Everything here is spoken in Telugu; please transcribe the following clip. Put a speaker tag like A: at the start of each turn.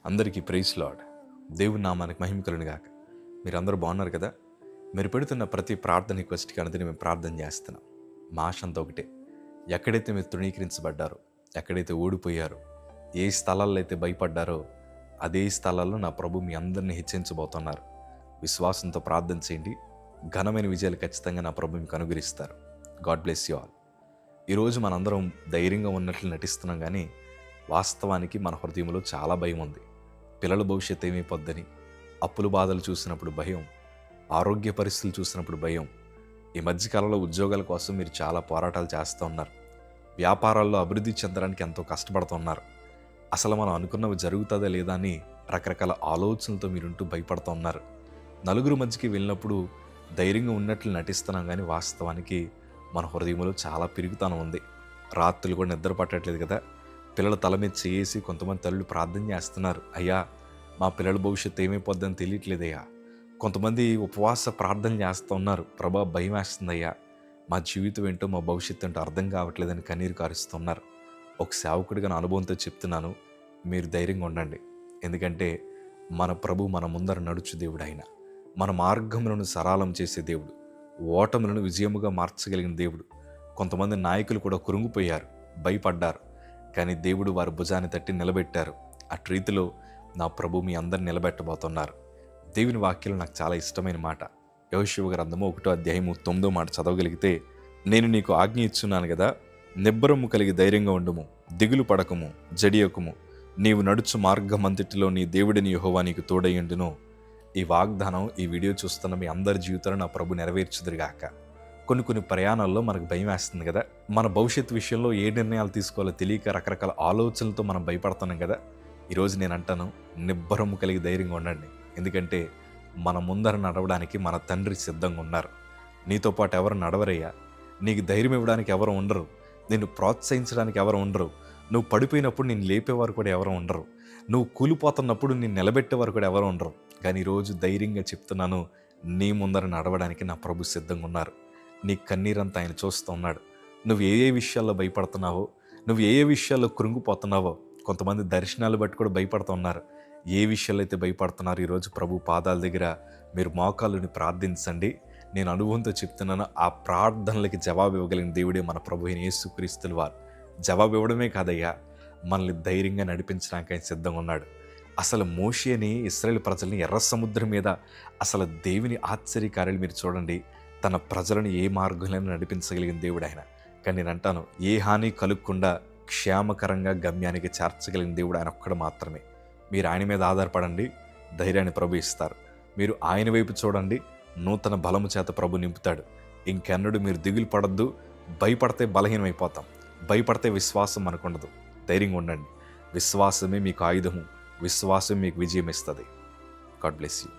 A: అందరికీ ప్రైజ్ లార్డ్. దేవుని నామానికి మహిమ కలుగును గాక. మీరందరూ బాగున్నారు కదా? మీరు పెడుతున్న ప్రతి ప్రార్థన రిక్వెస్ట్కి అనుదిన మేము ప్రార్థన చేస్తున్నాం. మా ఆశ అంతా ఒకటే, ఎక్కడైతే మీరు తృణీకరించబడ్డారో, ఎక్కడైతే ఓడిపోయారో, ఏ స్థలాల్లో అయితే భయపడ్డారో అదే స్థలాల్లో నా ప్రభు మీ అందరినీ హెచ్చించబోతున్నారు. విశ్వాసంతో ప్రార్థన చేయండి. ఘనమైన విజయాలు ఖచ్చితంగా నా ప్రభు మీకు అనుగ్రహిస్తారు. God bless you all. ఈరోజు మనందరం ధైర్యంగా ఉన్నట్లు నటిస్తున్నాం, కానీ వాస్తవానికి మన హృదయంలో చాలా భయం ఉంది. పిల్లల భవిష్యత్తు ఏమైపోద్దని, అప్పుల బాధలు చూసినప్పుడు భయం, ఆరోగ్య పరిస్థితులు చూసినప్పుడు భయం. ఈ మధ్యకాలంలో ఉద్యోగాల కోసం మీరు చాలా పోరాటాలు చేస్తూ ఉన్నారు. వ్యాపారాల్లో అభివృద్ధి చెందడానికి ఎంతో కష్టపడుతున్నారు. అసలు మనం అనుకున్నవి జరుగుతుందా లేదా అని రకరకాల ఆలోచనలతో మీరుంటూ భయపడుతూ ఉన్నారు. నలుగురు మధ్యకి వెళ్ళినప్పుడు ధైర్యంగా ఉన్నట్లు నటిస్తున్నాం, కానీ వాస్తవానికి మన హృదయంలో చాలా పెరుగుతూనే ఉంది. రాత్రులు కూడా నిద్ర పట్టట్లేదు కదా. పిల్లల తల మీద చేసి కొంతమంది తల్లులు ప్రార్థన చేస్తున్నారు, అయ్యా మా పిల్లల భవిష్యత్తు ఏమైపోద్దని తెలియట్లేదయ్యా. కొంతమంది ఉపవాస ప్రార్థన చేస్తూ ఉన్నారు, ప్రభా భయం వేస్తుందయ్యా, మా జీవితం ఏంటో మా భవిష్యత్తు ఏంటో అర్థం కావట్లేదని కన్నీరు కారుస్తున్నారు. ఒక సేవకుడిగా నా అనుభవంతో చెప్తున్నాను, మీరు ధైర్యంగా ఉండండి. ఎందుకంటే మన ప్రభు మన ముందర నడుచు దేవుడు. ఆయన మన మార్గములను సరళం చేసే దేవుడు, ఓటములను విజయముగా మార్చగలిగిన దేవుడు. కొంతమంది నాయకులు కూడా కురుంగిపోయారు, భయపడ్డారు, కానీ దేవుడు వారి భుజాన్ని తట్టి నిలబెట్టారు. అటు రీతిలో నా ప్రభు మీ అందరిని నిలబెట్టబోతున్నారు. దేవుని వాక్యం నాకు చాలా ఇష్టమైన మాట. యెహోషువ గ్రంథము 1:9 మాట చదవగలిగితే, నేను నీకు ఆజ్ఞ ఇచ్చున్నాను కదా, నిబ్బరము కలిగి ధైర్యంగా ఉండుము, దిగులు పడకము, జడియకుము, నీవు నడుచు మార్గమంతటిలో నీ దేవుడిని యెహోవా నీకు తోడయ్యుండును. ఈ వాగ్దానం ఈ వీడియో చూస్తున్న మీ అందరి జీవితంలో నా ప్రభు నెరవేర్చుదురుగాక. కొన్ని ప్రయాణాల్లో మనకు భయం వేస్తుంది కదా. మన భవిష్యత్తు విషయంలో ఏ నిర్ణయాలు తీసుకోవాలో తెలియక రకరకాల ఆలోచనలతో మనం భయపడుతున్నాం కదా. ఈరోజు నేను అంటాను, నిబ్బరము కలిగి ధైర్యంగా ఉండండి. ఎందుకంటే మన ముందర నడవడానికి మన తండ్రి సిద్ధంగా ఉన్నారు. నీతో పాటు ఎవరు నడవరయ్యా. నీకు ధైర్యం ఇవ్వడానికి ఎవరు ఉండరు, నిన్ను ప్రోత్సహించడానికి ఎవరు ఉండరు. నువ్వు పడిపోయినప్పుడు నిన్ను లేపేవారు కూడా ఎవరు ఉండరు, నువ్వు కూలిపోతున్నప్పుడు నిన్ను నిలబెట్టేవారు కూడా ఎవరు ఉండరు. కానీ ఈరోజు ధైర్యంగా చెప్తున్నాను, నీ ముందర నడవడానికి నా ప్రభు సిద్ధంగా ఉన్నారు. నీ కన్నీరంతా ఆయన చూస్తూ ఉన్నాడు. నువ్వు ఏ విషయాల్లో భయపడుతున్నావో, నువ్వు ఏ విషయాల్లో కృంగిపోతున్నావో, కొంతమంది దర్శనాలు బట్టి కూడా భయపడుతూ ఉన్నారు. ఏ విషయాలు అయితే భయపడుతున్నారు, ఈరోజు ప్రభు పాదాల దగ్గర మీరు మోకాళ్ళుని ప్రార్థించండి. నేను అనుభవంతో చెప్తున్నాను, ఆ ప్రార్థనలకి జవాబు ఇవ్వగలిగిన దేవుడే మన ప్రభు అయిన యేసుక్రీస్తుల వారు. జవాబు ఇవ్వడమే కాదయ్యా, మనల్ని ధైర్యంగా నడిపించడానికి ఆయన సిద్ధంగా ఉన్నాడు. అసలు మోషేని, ఇశ్రాయేలు ప్రజల్ని ఎర్ర సముద్రం మీద అసలు దేవుని ఆశ్చర్యకార్యాలు మీరు చూడండి. తన ప్రజలను ఏ మార్గంలో నడిపించగలిగిన దేవుడు ఆయన. కానీ నేను అంటాను, ఏ హాని కలుగకుండా క్షేమకరంగా గమ్యానికి చేర్చగలిగిన దేవుడు ఆయన ఒక్కడు మాత్రమే. మీరు ఆయన మీద ఆధారపడండి, ధైర్యాన్ని ప్రభు ఇస్తారు. మీరు ఆయన వైపు చూడండి, నూతన బలము చేత ప్రభు నింపుతాడు. ఇంకెన్నడూ మీరు దిగులు పడద్దు. భయపడితే బలహీనమైపోతాం, భయపడితే విశ్వాసం మనకుండదు. ధైర్యంగా ఉండండి. విశ్వాసమే మీకు ఆయుధము, విశ్వాసం మీకు విజయం ఇస్తుంది. God bless you.